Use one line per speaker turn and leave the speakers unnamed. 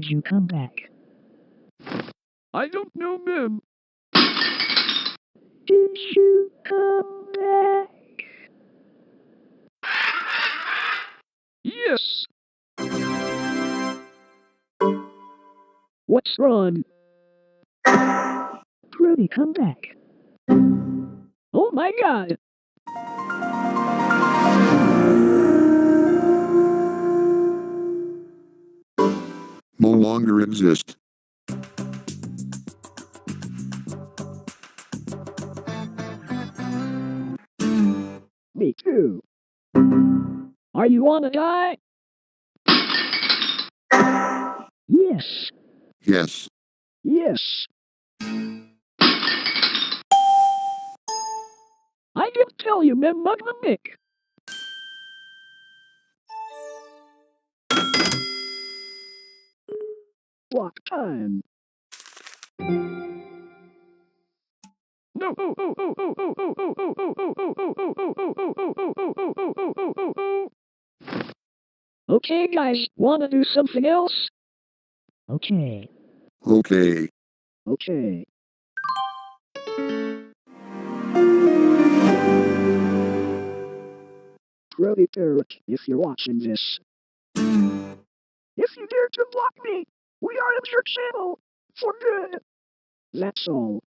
did you come back?
I don't know, ma'am.
Did you come back?
Yes.
What's wrong? Prody, come back. Oh my God!
No longer exist.
Me too. Are you wanna die? Yes.
Yes.
Yes. I didn't tell you, man, mug the Mick. What time?
No.
Okay, guys, wanna do something else? Okay.
Okay.
Okay. Prody Parrot, if you're watching this. If you dare to block me, we are in your channel. For good. That's all.